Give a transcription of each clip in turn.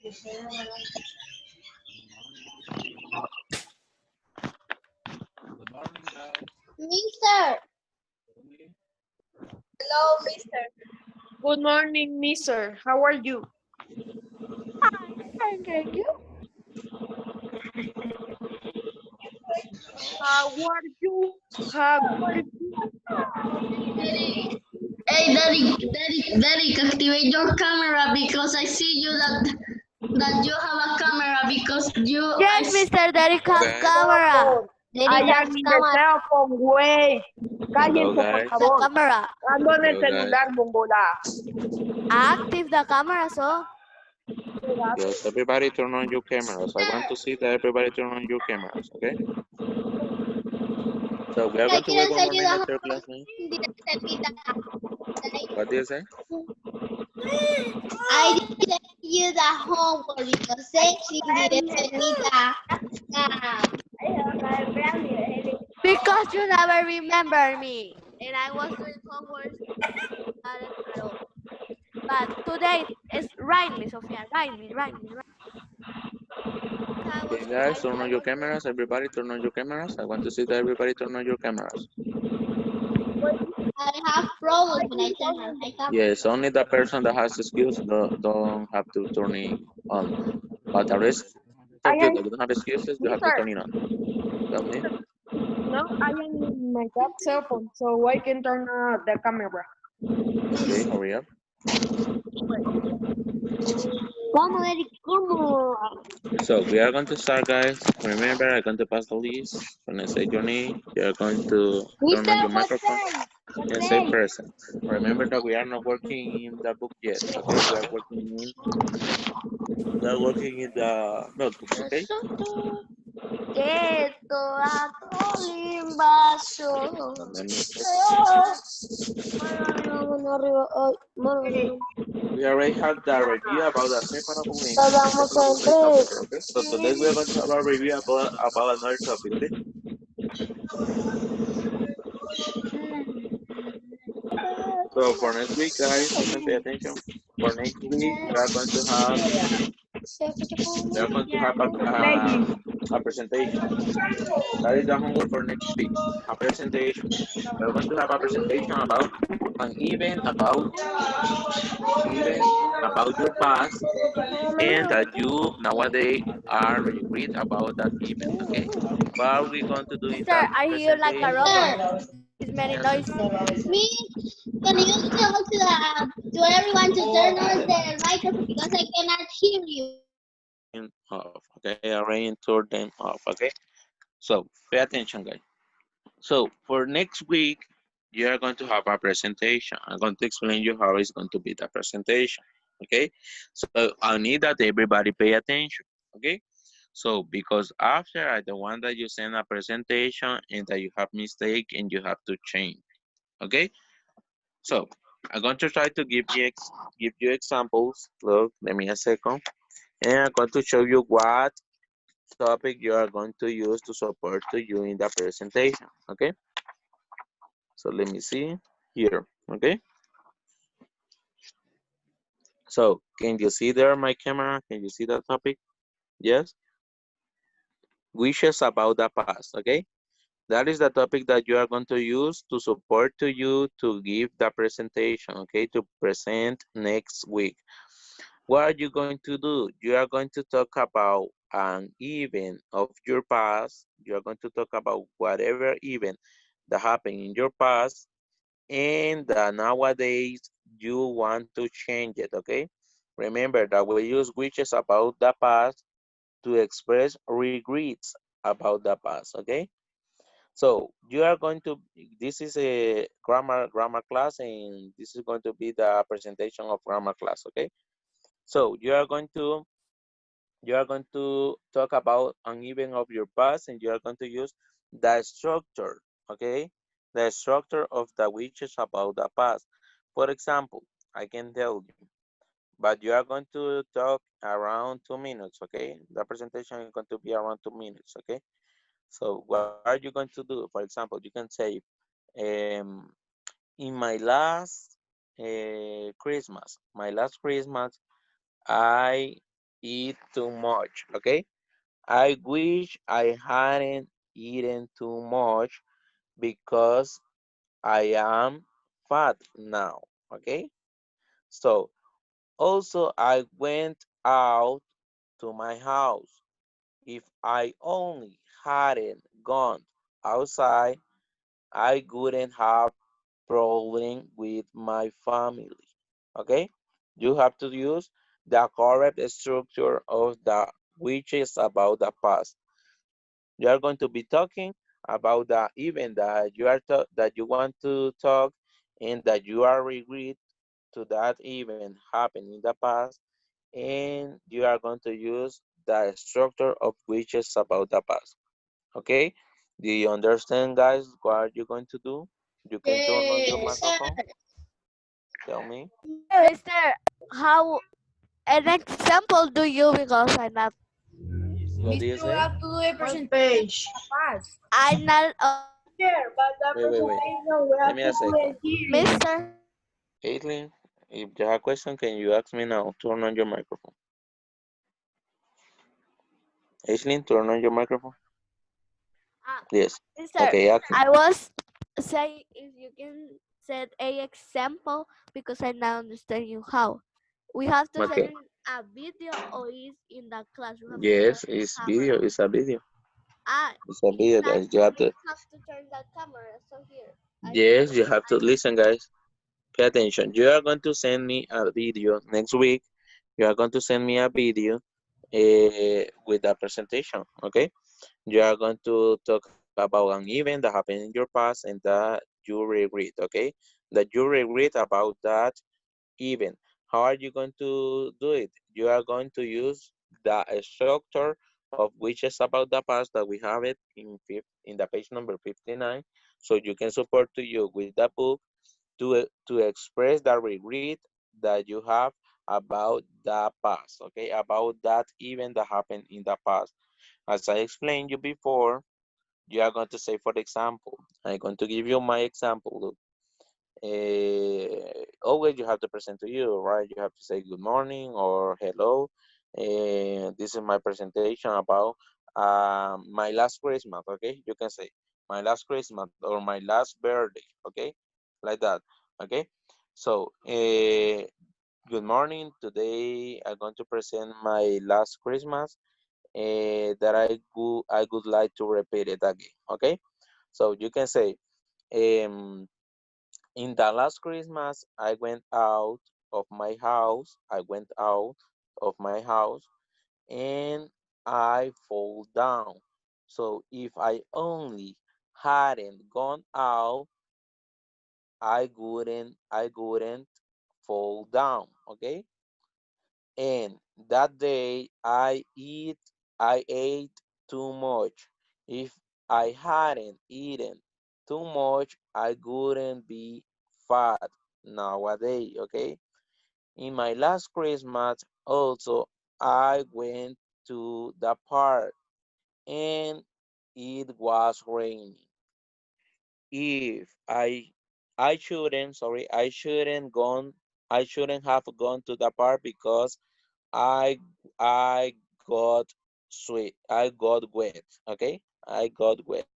Good morning, guys. Mister. Hello, mister. Good morning, mister. How are you? Thank you. How are you? How are you? Hey, Daddy, activate your camera because I see you that you have a camera because you. Yes, Mr. Derek has Guys. camera. I am in the cell phone. Wait. Hello, Cállense, por guys. The favor. camera. Ando en el Hello, guys. celular, Mongola. Active the camera, so. Yes, everybody turn on your cameras. I want to see that everybody turn on your cameras, okay? So we are I going to wait didn't one send more you the minute, homework. class name. Didn't send me What do you say? I didn't send you the homework because Sexy didn't send me the. Because you never remember me. And I was doing homework. But today is write me, Sofia. Write me. Okay, guys, turn on your cameras. Everybody turn on your cameras. I want to see that everybody turn on your cameras. I have problems when I turn on. I have. Yes, only the person that has skills don't have to turn it on. But the rest I of you am, that don't have excuses, you have to turn it on. Tell me. no, I am in my cell phone, so I can turn the camera. Okay, hurry up. ¿Cómo, Eric? ¿Cómo? So we are going to start, guys. Remember, I'm going to pass the list. When I say your name, you're going to turn Mister, on your what microphone day? What and say day? present. Remember that we are not working in the book yet, okay? We are working in the notebooks, okay? Que toda invasión. So let me check. We already had the review about the separable names. Okay? So today we are going to have a review about another topic, okay? So for next week, guys, listen, pay attention. For next week, we are going to have a presentation. That is the homework for next week. A presentation. We're going to have a presentation about an event about your past, and that you nowadays are regret about that event. Okay. What are we going to do in Mister, that I hear like a presentation? robot. It's many noises. Me, can you tell to everyone to turn on their microphone because I cannot hear you. Off. Okay, arrange turn them off. Okay. So pay attention, guys. So for next week, you are going to have a presentation. I'm going to explain you how it's going to be the presentation. Okay. So I need that everybody pay attention. Okay. So because after I don't want that you send a presentation and that you have mistake and you have to change. Okay. So I'm going to try to give you examples. Look, let me a second. And I'm going to show you what topic you are going to use to support to you in the presentation. Okay. So let me see here. Okay. So can you see there my camera? Can you see that topic? Yes. Wishes about the past. Okay. That is the topic that you are going to use to support to you to give the presentation. Okay. To present next week. What are you going to do? You are going to talk about an event of your past. You are going to talk about whatever event that happened in your past and nowadays you want to change it. Okay. Remember that we use wishes about the past to express regrets about the past. Okay. So you are going to, this is a grammar class, and this is going to be the presentation of grammar class. Okay. So you are going to talk about an event of your past, and you are going to use the structure. Okay. The structure of the wishes about the past. For example, I can tell you, but you are going to talk around 2 minutes. Okay. The presentation is going to be around 2 minutes. Okay. So what are you going to do? For example, you can say, um, in my last Christmas, I eat too much, okay? I wish I hadn't eaten too much because I am fat now, okay? So, also I went out to my house. If I only hadn't gone outside, I wouldn't have problem with my family. Okay? You have to use the correct structure of the which is about the past. You are going to be talking about the event that that you want to talk and that you are regret to that event happened in the past, and you are going to use the structure of which is about the past. Okay? Do you understand, guys, what are you going to do? You can turn on your Yes, sir. microphone. Tell me. Mister, how an example do you because What do you Mister, we say? have to do a presentation fast. I'm not Sure, but the Wait. presentation we Give have me to a do second. it here. Mister. Caitlin, if you have a question, can you ask me now? Turn on your microphone. Aislinn, turn on your microphone. Uh, Yes. Mister, Okay, ask me. I was saying if you can set a example because I now understand you how. We have to Okay. send a video or is in the class. We have to turn Yes, the it's camera. video. It's a video. Ah, It's a in video, class guys. You have we to. have to turn the camera. So here, Yes, you have to I listen, guys. Pay attention. You are going to send me a video next week. You are going to send me a video with a presentation. Okay. You are going to talk about an event that happened in your past and that you regret. Okay. That you regret about that event. How are you going to do it? You are going to use the structure of which is about the past that we have it in the page number 59. So you can support to you with the book to express the regret that you have about the past, okay, about that event that happened in the past. As I explained you before, you are going to say, for example, I'm going to give you my example. Look, always you have to present to you, right? You have to say good morning or hello. This is my presentation about my last Christmas, okay? You can say my last Christmas or my last birthday, okay? Like that, okay? So, good morning. Today I'm going to present my last Christmas that I would like to repeat it again, okay? So you can say, um, in the last Christmas, I went out of my house. I went out of my house and I fall down. So if I only hadn't gone out, I wouldn't fall down. Okay. And that day I ate too much. If I hadn't eaten too much, I wouldn't be fat nowadays, okay? In my last Christmas, also, I went to the park and it was raining. If I shouldn't have gone to the park because I I got sweat. I got wet. Okay, I got wet.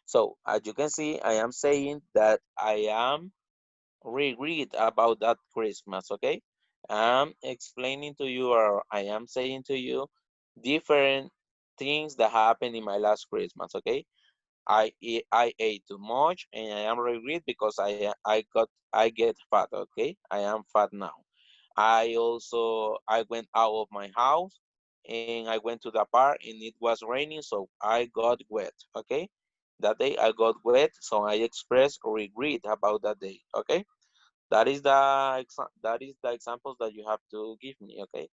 So as you can see, I am saying that I am regret about that Christmas. Okay, I'm explaining to you, or I am saying to you, different things that happened in my last Christmas. Okay, I ate too much and I am regret because I get fat. Okay, I am fat now. I went out of my house and I went to the park and it was raining, so I got wet. Okay, that day I got wet, so I expressed regret about that day. Okay, that is the examples that you have to give me. Okay,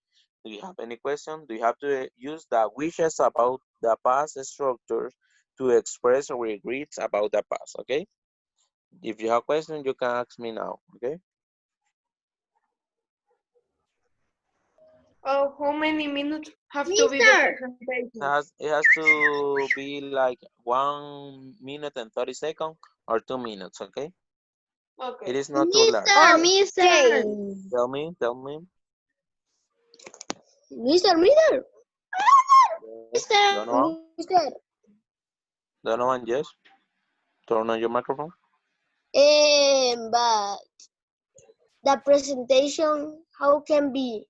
do you have any question? Do you have to use the wishes about the past structures to express regrets about the past? Okay, if you have question, you can ask me now. Okay. Oh, how many minutes have to be the Mister, presentation? It has to be like 1 minute and 30 seconds or 2 minutes, okay? It Okay. is not too large. Mister. Okay. Mister. Tell me, tell me. Mister, Donovan? Donovan, yes. Turn on your microphone. But the presentation, how can be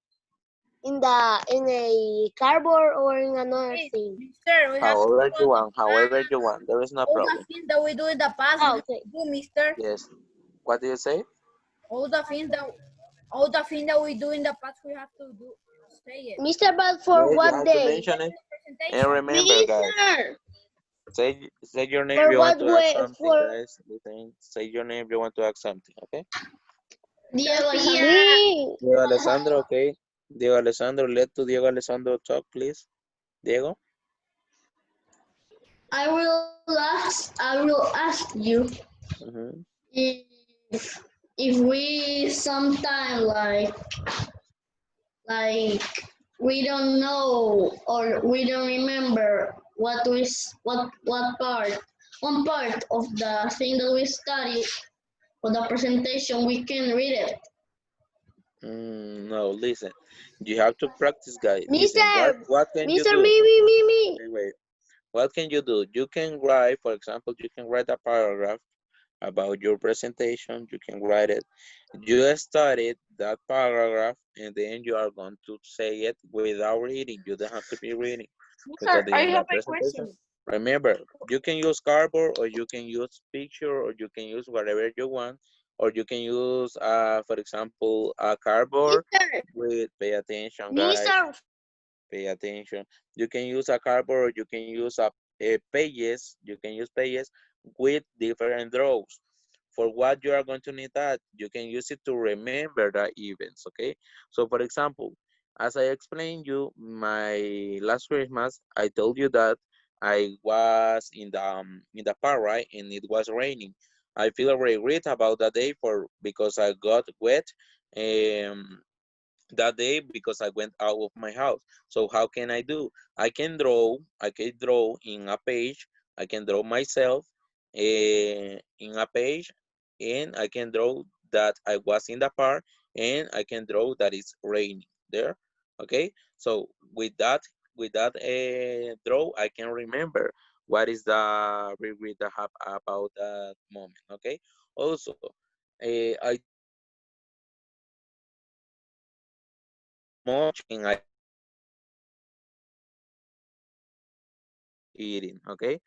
in a cardboard or in another thing? Mister, we have However you want, however you want. There is no all the problem. things that we do in the past. We have Okay. to do, Mister. Yes. What do you say? All the things that we do in the past, we have to do. Say it. Mister, but Yes, for you what have to day? mention it. And Presentation. remember, guys, Mister, say your name if for you want what to ask way? something, For guys. Listen, say your name if you want to ask something, okay? Diego Alejandro. me? Diego Alessandro, okay? Diego Alessandro, let to Diego Alessandro talk, please. Diego? I will ask you Mhm. if we sometime like we don't know or we don't remember what part one part of the thing that we studied for the presentation we can read it. No, listen. You have to practice, guys. Mister, Listen, what can you Mister, do? me. Wait. What can you do? You can write, for example, you can write a paragraph about your presentation. You can write it. You studied that paragraph, and then you are going to say it without reading. You don't have to be reading because Mister, I in the have a presentation, question. remember, you can use cardboard or you can use picture or you can use whatever you want, or you can use, for example, a cardboard Mister, with, pay attention, guys. Mister, Pay attention. You can use a cardboard or you can use a pages. You can use pages with different draws. For what you are going to need that, you can use it to remember the events, okay? So for example, as I explained you, my last Christmas, I told you that I was in the park, right? And it was raining. I feel very great about that day because I got wet. Um, that day because I went out of my house. So how can I do? I can draw in a page, I can draw myself in a page, and I can draw that I was in the park, and I can draw that it's raining there. Okay, so with that draw, I can remember what is the regret I have about that moment. Okay, also I much and I eating. Okay,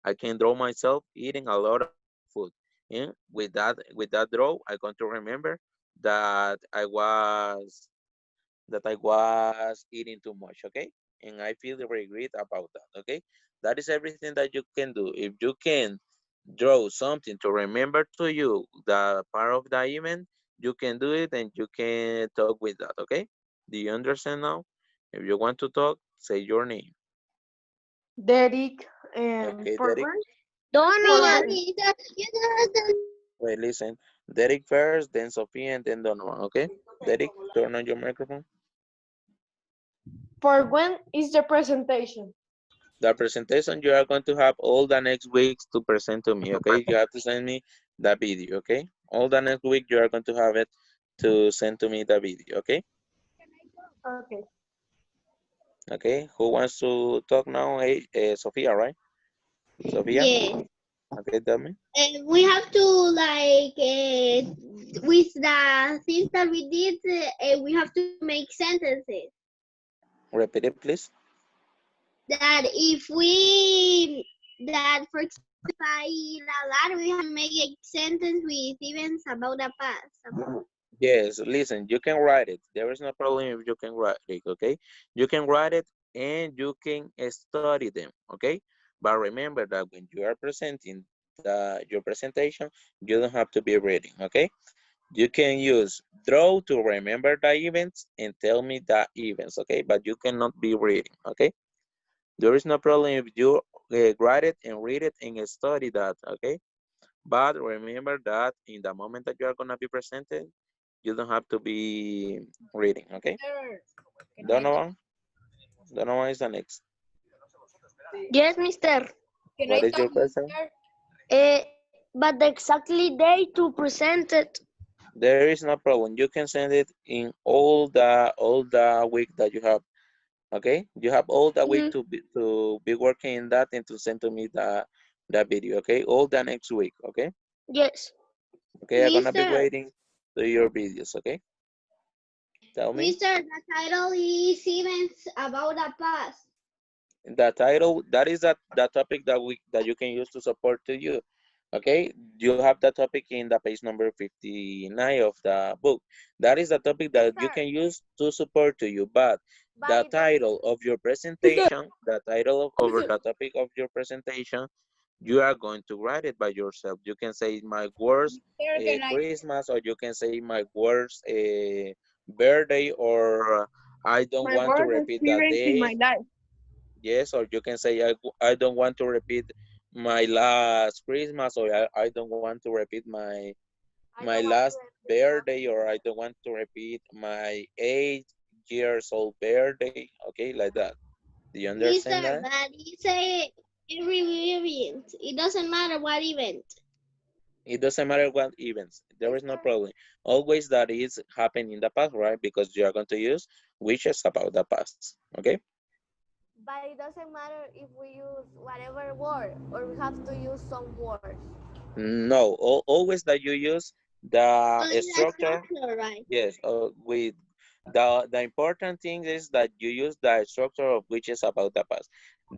I can draw myself eating a lot of food. And with that draw, I going to remember that I was eating too much. Okay, and I feel very great about that. Okay, that is everything that you can do. If you can draw something to remember to you the part of the event, you can do it and you can talk with that. Okay, do you understand now? If you want to talk, say your name. Derek, Okay, for Derek. when? For Donovan, when? Wait, listen. Derek first, then Sophia, and then Donovan, okay? Derek, turn on your microphone. For when is the presentation? The presentation, you are going to have all the next weeks to present to me, okay? You have to send me the video, okay? All the next week, you are going to have it to send to me the video, okay? Okay. Okay, who wants to talk now? Hey, Sophia, right? Sophia, yeah. okay, tell me. We have to with the things that we did, we have to make sentences. Repeat it, please. That for example, if I eat a lot, we have to make a sentence with events about the past. Yes, listen, you can write it. There is no problem if you can write it, okay? You can write it and you can study them, okay? But remember that when you are presenting your presentation, you don't have to be reading, okay? You can use draw to remember the events and tell me the events, okay? But you cannot be reading, okay? There is no problem if you write it and read it and study that, okay? But remember that in the moment that you are gonna be presented, you don't have to be reading, okay? Sir, can I talk? Donovan? Donovan is the next. Yes, Mister. Can I What is talk, your question? Mister? But exactly day to present it. There is no problem. You can send it in all the week that you have. Okay, you have all the week Mhm. to be working in that and to send to me the video. Okay, all the next week. Okay, Yes. okay. I'm gonna be Mister, waiting to your videos. Okay, tell me. Mister, the title is events about the past. The title, that is that topic that you can use to support to you. Okay, you have that topic in the page number 59 of the book. That is the topic that you Mister, can use to support to you, but but the it title doesn't. of your Mister, presentation, the title of, over Mister, the topic of your presentation, you are going to write it by yourself. You can say my worst Sir, can I? Christmas, or you can say my worst birthday, or I don't my want to worst repeat that experience in my day. life. Yes, or you can say I don't want to repeat my last Christmas, or I don't want to repeat I my don't want to last repeat my. birthday, or I don't want to repeat my 8 years old birthday. Okay, like that. Do you Mister, understand that? but you say every event. It doesn't matter what event. It doesn't matter what events. There is no Mister, problem. Always that is happened in the past, right? Because you are going to use wishes about the past. Okay. but it doesn't matter if we use whatever word or we have to use some words. No, always that you use the Only the structure. structure, right? Yes, with the important thing is that you use the structure of which is about the past.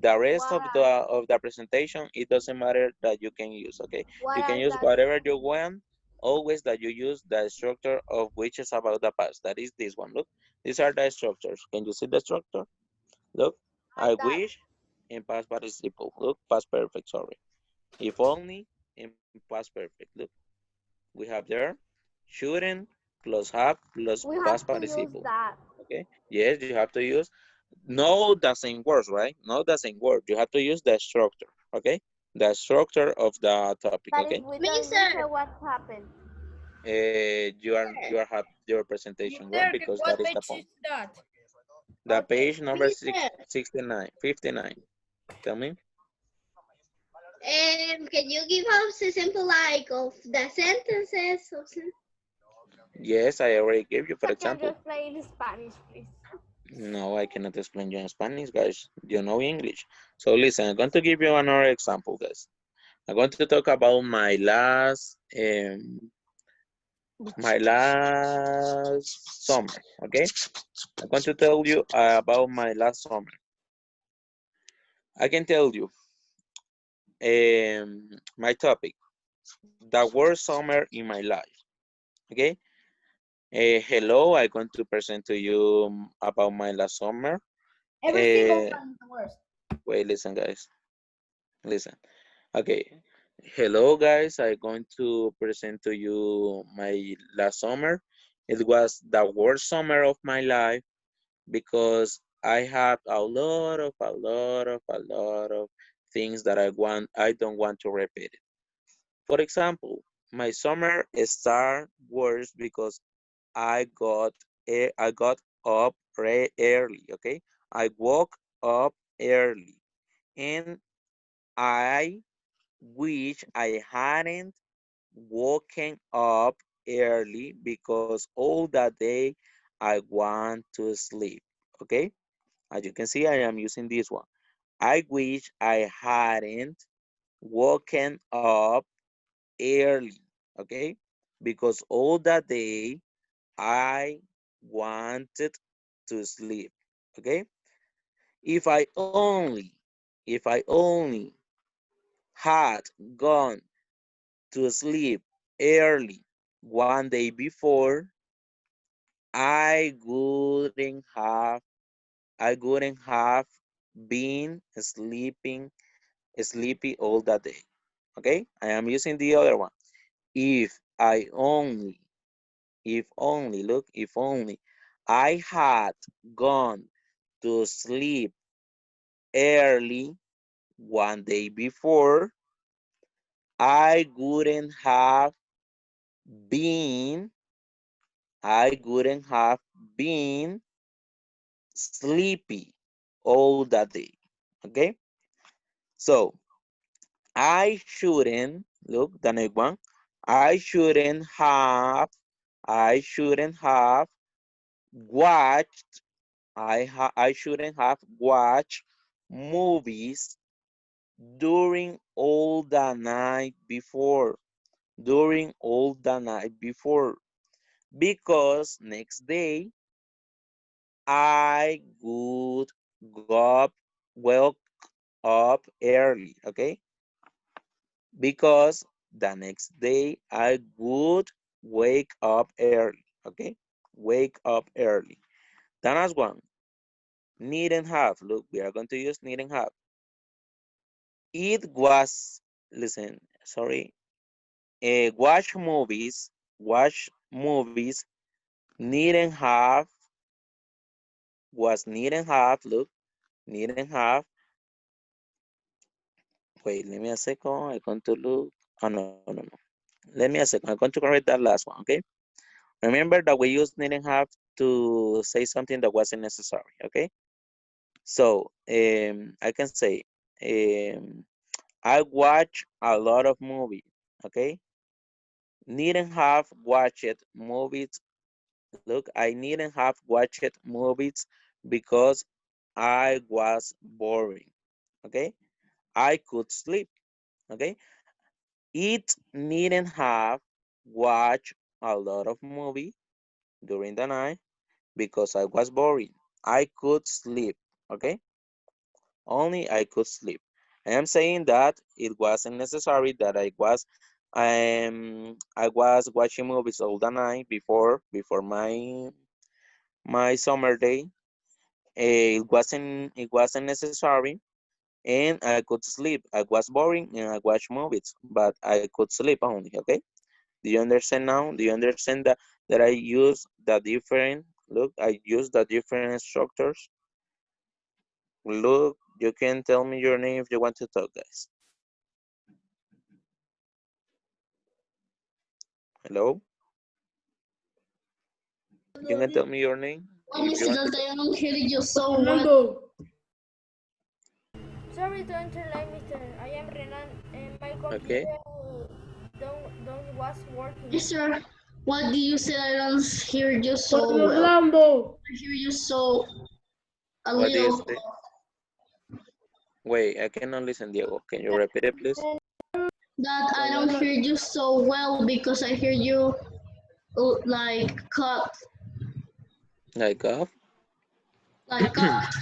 The rest What are of the presentation, it doesn't matter that you can use. Okay, what you can are use that? whatever you want. Always that you use the structure of which is about the past. That is this one. Look, these are the structures. Can you see the structure? Look, I Are that? wish in past participle. Look, past perfect. Sorry. If only in past perfect. Look, we have there shouldn't plus have plus We past have to use participle. that. Okay. Yes, you have to use no the same words, right? Not the same word. You have to use the structure. Okay. The structure of the topic. But if Okay. we don't use Mister, it, what happened? You are have your presentation wrong Mister, because that what is the page is point. that? The Okay. page number Mister, 69, 59. Tell me. can you give us a sample like of the sentences? Yes, I already gave you, for So can you example. explain in Spanish, please? No, I cannot explain you in Spanish, guys. You know English. So listen, I'm going to give you another example, guys. I'm going to talk about my last summer. Okay, I'm going to tell you about my last summer. I can tell you my topic, the worst summer in my life. Okay. Hello, I'm going to present to you about my last summer. Every single Uh, one is the worst. wait, listen, guys. Listen. Okay. Hello, guys. I'm going to present to you my last summer. It was the worst summer of my life because I had a lot of things that I don't want to repeat it. For example, my summer started worse because I got up early, okay? I woke up early and I wish I hadn't woken up early because all that day I want to sleep, okay? As you can see, I am using this one. I wish I hadn't woken up early, okay? Because all that day I wanted to sleep, okay? If I only, if I only had gone to sleep early one day before, I wouldn't have, I wouldn't have been sleepy all that day. Okay, I am using the other one. If I only, if only, look, if only I had gone to sleep early one day before, I wouldn't have been, I wouldn't have been sleepy all that day. Okay, so I shouldn't, look, the next one, I shouldn't have I shouldn't have watched, I shouldn't have watched movies during all the night before. During all the night before. Because next day I would go woke up early, okay? Because the next day I would wake up early, okay? Wake up early. The next one, need and have. Look, we are going to use need and have. It was, listen, sorry, watch movies, need and have, was need and have, look, need and have. Wait, let me a second, I'm going to look, oh, no. Let me a second, I'm going to correct that last one, okay? Remember that we used need and have to say something that wasn't necessary, okay? So, I can say, um, I watch a lot of movies, okay? Needn't have watched movies. Look, I needn't have watched movies because I was boring, okay? I could sleep, okay? It needn't have watched a lot of movie during the night because I was boring. I could sleep, okay? Only I could sleep. I am saying that it wasn't necessary that I was watching movies all the night before my summer day. It wasn't necessary and I could sleep. I was boring and I watched movies, but I could sleep only, okay? Do you understand now? Do you understand that I use the different look, I use the different structures? Look, you can tell me your name if you want to talk, guys. Hello? You can tell me your name What if is you want to that talk. I don't hear you so well? Fernando. Sorry to interrupt, Mister. I am Renan, and my Okay. computer don't was working. Yes, sir. What do you say? I don't hear you so Estamos well. hablando. I hear you so a What do you little. say? Wait, I cannot listen, Diego. Can you repeat it, please? That I don't hear you so well because I hear you like cut, Like off? like cut.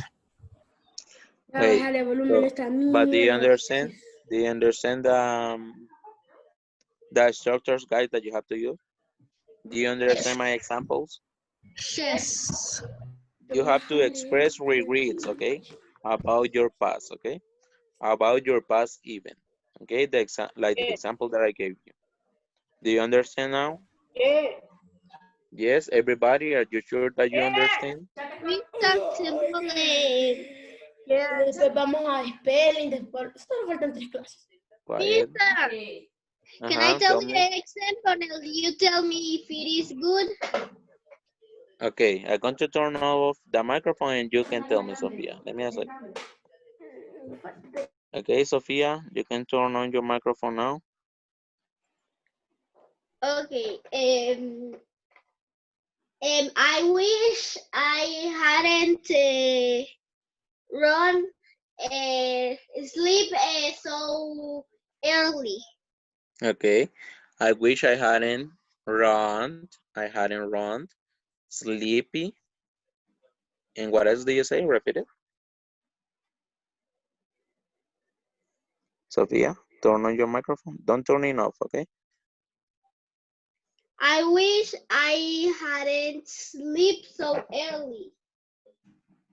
Ya Wait. bájale volumen a So, esta but do you mierda. understand? Do you understand the structures, guys, that you have to use? Do you understand my examples? Yes. You have to express regrets, okay, about your past, okay, about your past event, okay, like the example that I gave you. Do you understand now? Yeah. Yes, everybody, are you sure that you understand? Mr. Simple. Después vamos a spelling, después. Solo faltan 3 clases. Quiet. Mister, can I tell Tell you me. an example and you tell me if it is good? Okay, I'm going to turn off the microphone and you can tell me, Sophia. Let me ask you. Okay, Sophia, you can turn on your microphone now. Okay. I wish I hadn't run sleep so early. Okay, I wish I hadn't run sleepy. And what else do you say? Repeat it. Sophia, turn on your microphone. Don't turn it off, okay? I wish I hadn't sleep so early.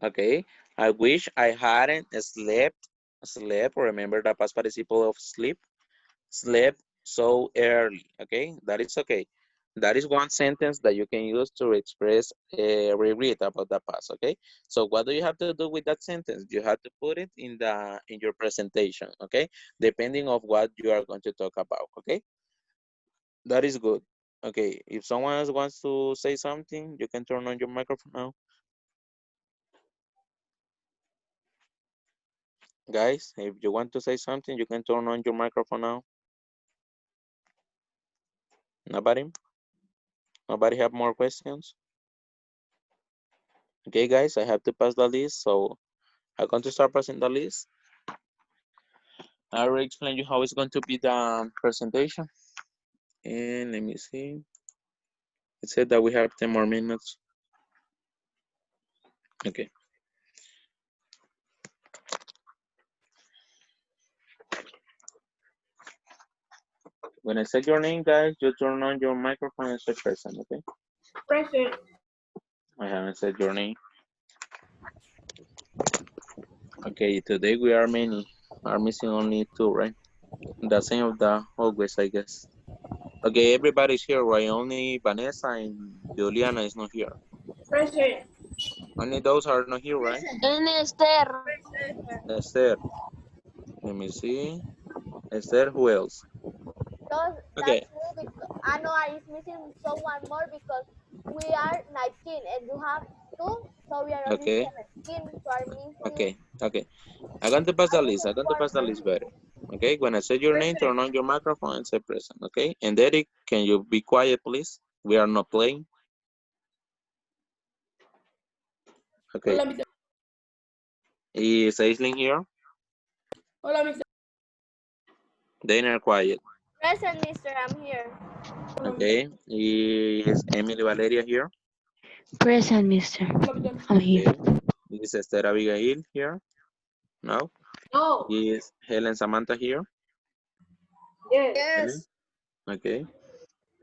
Okay, I wish I hadn't slept, remember the past participle of slept so early, okay? That is okay. That is one sentence that you can use to express a regret about the past, okay? So what do you have to do with that sentence? You have to put it in your presentation, okay? Depending of what you are going to talk about, okay? That is good. Okay, if someone else wants to say something, you can turn on your microphone now. Guys, if you want to say something, you can turn on your microphone now. Nobody? Nobody have more questions? Okay, guys, I have to pass the list, so I'm going to start passing the list. I already explained you how it's going to be the presentation. And let me see. It said that we have 10 more minutes. Okay. When I say your name, guys, you turn on your microphone and say present, okay? Present. I haven't said your name. Okay, today we are many. Are missing only 2, right? The same of the always, I guess. Okay, everybody's here, right? Only Vanessa and Juliana is not here. Present. Only those are not here, right? And Esther. Esther. Let me see. Esther, who else? Those, Okay. that's me because Anoa is missing someone more because we are 19 and you have 2, so we are only Okay. 17. So I missing. Okay. Okay. I'm going to pass the I list. I'm missing going to 4 pass the list people. better. Okay. When I say your name, turn on your microphone and say present. Okay. And Derek, can you be quiet, please? We are not playing. Okay. Hola, Mr. Is Aislinn here? Hola, Mr. They are quiet. Present, mister, I'm here. Okay. Is Emily Valeria here? Present, mister. Hola, Mr. I'm here. Okay. Is Esther Abigail here? No. No. Is Helen Samantha here? Yes. Helen? Okay.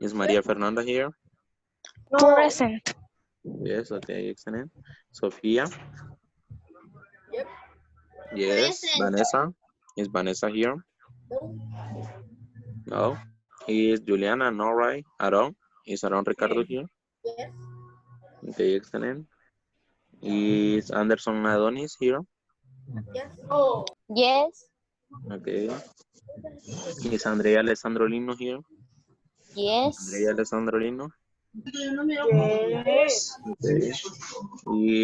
Is Maria Fernanda here? No. Present. Yes. Okay. Excellent. Sophia? Yep. Yes. Present. Vanessa? Is Vanessa here? No. No. Is Juliana? No, right? Aaron? Is Aaron Ricardo here? Yes. Okay. Excellent. Is Anderson Adonis here? Yes. No. Yes. Okay. Is Andrea Alessandro Lino here? Yes. Andrea Alessandro Lino? Yes. Okay.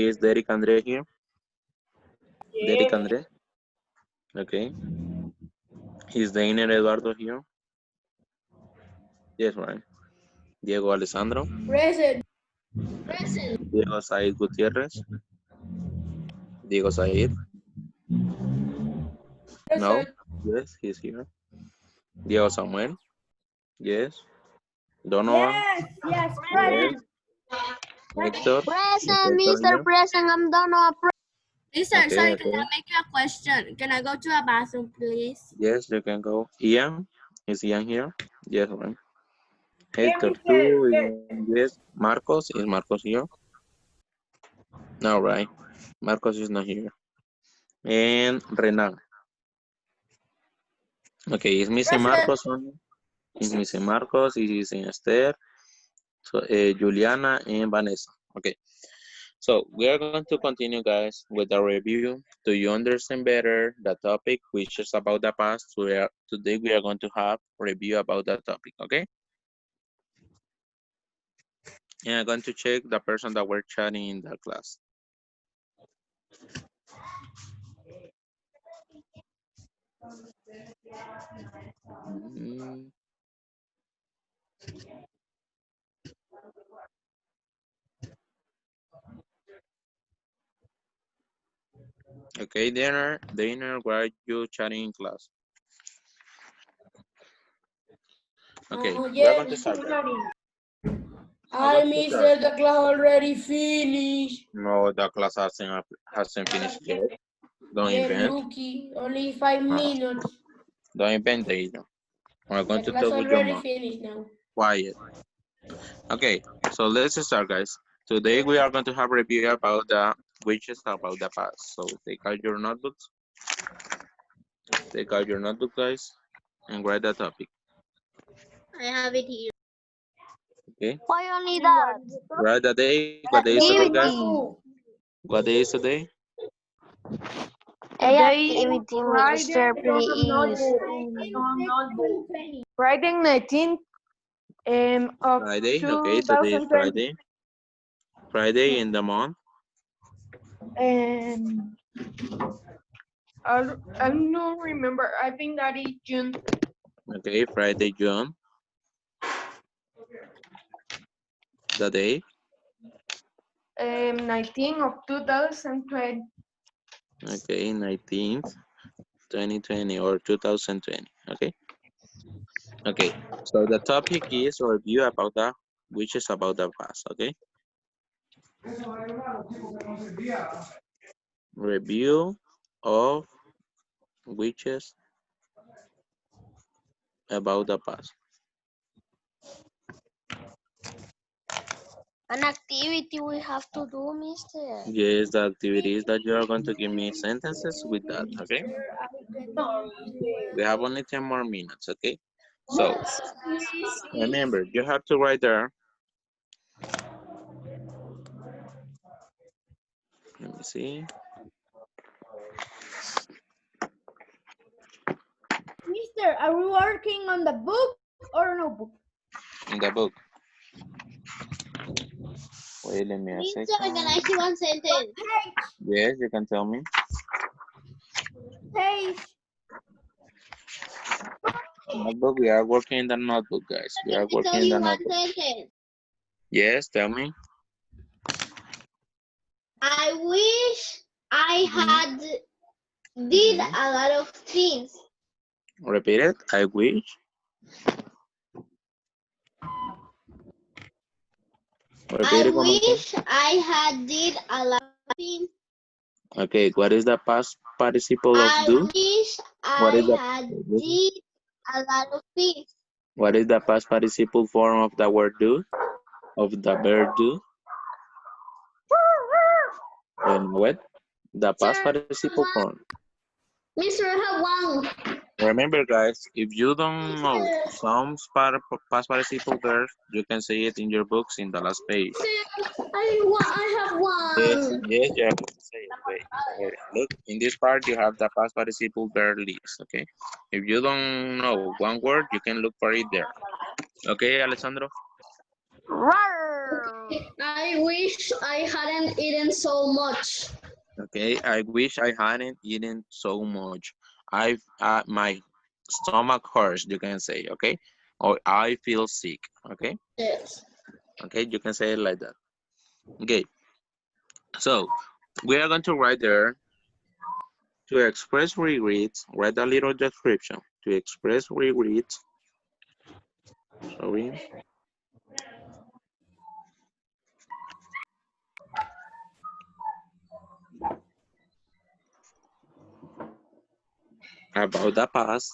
Is Derek Andre here? Derek Andre? Okay. Is Dainer Eduardo here? Yes, right. Diego Alessandro? Present. Present. Diego Said Gutierrez? Diego Said? No? Present. Yes, he's here. Diego Samuel? Yes. Donovan? Yes. Yes. Yes. Present. Hector? Is Present, Hector Mr. here? President. I'm done. Mister, Okay, sorry, can okay. I make you a question? Can I go to the bathroom, please? Yes, you can go. Ian? Is Ian here? Yes, right. Yes, Hector Mr. too. Yes. Yes. Marcos? Is Marcos here? No, right. Marcos is not here. And Renan. Okay, is missing Present. Marcos only? Is missing Marcos, is missing Esther, so, Juliana, and Vanessa. Okay, so we are going to continue, guys, with the review. Do you understand better the topic, which is about the past? Today we are going to have review about that topic, okay? And I'm going to check the person that we're chatting in the class. Mm. Okay, Dinner, where are you chatting in class? Okay, we are Yes, going to start, Mr. guys. Sorry. I'm I going to start. Mr. The class already finished. No, the class hasn't finished yet. Don't Yeah, invent. rookie. Only 5 Uh, minutes. don't invent it. I'm going The to class talk with your already mom. finished now. Quiet. Okay, so let's start, guys. Today we are going to have a review about the witches about the past. So take out your notebooks. Take out your notebook, guys, and write the topic. I have it here. Okay. Why only that? Write the day. What day is today, guys? Activity. What day is today? A Today, activity, Friday, Mr. Please. Friday 19th of Friday. Okay, today is 2020. Friday. Friday in the month. Um, I don't remember. I think that is June. Okay, Friday, June. The day? 19 of 2020. Okay, 19th, 2020 or 2020. Okay. Okay. So the topic is review about the, which is about the past. Okay. Review of witches about the past. An activity we have to do, mister. Yes, the activity is that you are going to give me sentences with that, okay? We have only 10 more minutes, okay? So, remember, you have to write there. Let me see. Mister, are we working on the book or no book? In the book. Wait, let me a Mister, second. can I see one sentence? Yes, you can tell me. Page. Notebook, we are working in the notebook, guys. We Can are I tell working in you the one notebook. sentence? Yes, tell me. I wish I had did a lot of things. Repeat it. I wish. Repeat I it one more time. wish I had did a lot of things. Okay, what is the past participle of I do? wish What I is the had did a lot of things. what is the past participle form of the word do? Of the verb do? What? The past participle form. Mister, I have one. Remember, guys, if you don't know some past participle verbs, you can say it in your books in the last page. I have Yes, one. yes, you have to say it. Wait. Look, in this part, you have the past participle verb list, okay? If you don't know one word, you can look for it there. Okay, Alessandro? I wish I hadn't eaten so much. Okay, I wish I hadn't eaten so much. My stomach hurts, you can say, okay? Or I feel sick, okay? Yes. Okay, you can say it like that. Okay, so we are going to write there, to express regrets, write a little description. To express regrets, sorry. About the past,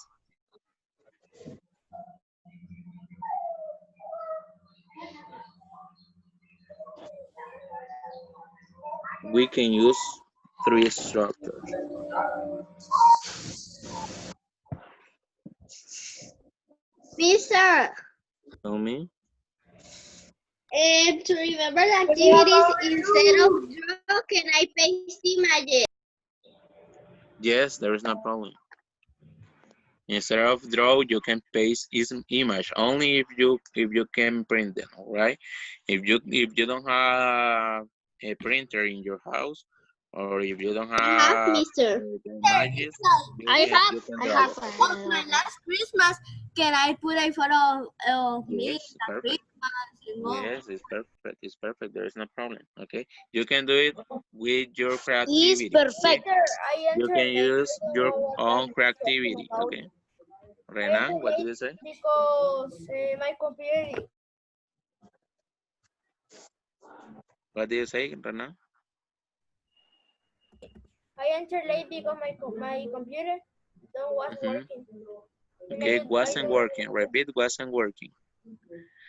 we can use 3 structures. Mister, Tell me. to remember the activities instead of draw, can I paste images? Yes, there is no problem. Instead of draw, you can paste image only if you can print them. All right. If you don't have a printer in your house, or if you don't I have, have mister. the images, you can I draw have. it. Okay? My last Christmas, can I put a photo of me Yes, at perfect. Christmas? You know? Yes, it's perfect. It's perfect. There is no problem. Okay. You can do it with your It's creativity. Okay. perfect. I You entered can late. use I don't your know what own I'm talking creativity. about. Okay. I Renan, entered what did late you say? because my computer. What did you say, Renan? I entered late because my computer don't was Mm-hmm. working. Okay, wasn't working. Repeat, wasn't working.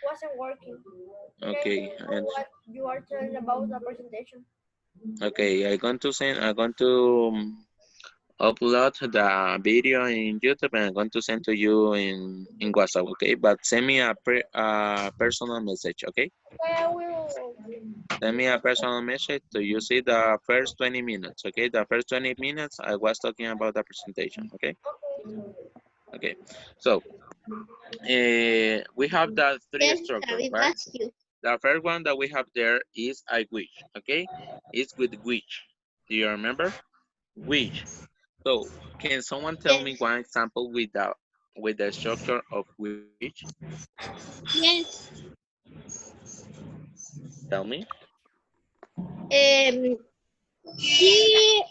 Wasn't working. Can you Okay, know and what you are telling about the presentation? okay, I'm going to upload the video in YouTube and I'm going to send to you in WhatsApp. Okay, but send me a personal message. Okay, Okay, I will. send me a personal message to you see the first 20 minutes. Okay, the first 20 minutes I was talking about the presentation. Okay, okay. So we have the 3 Yes, structures, we right? ask you. The first one that we have there is I wish, okay? It's with which. Do you remember? Which. So, can someone tell me Yes. one example with the structure of which? Yes. Tell me. He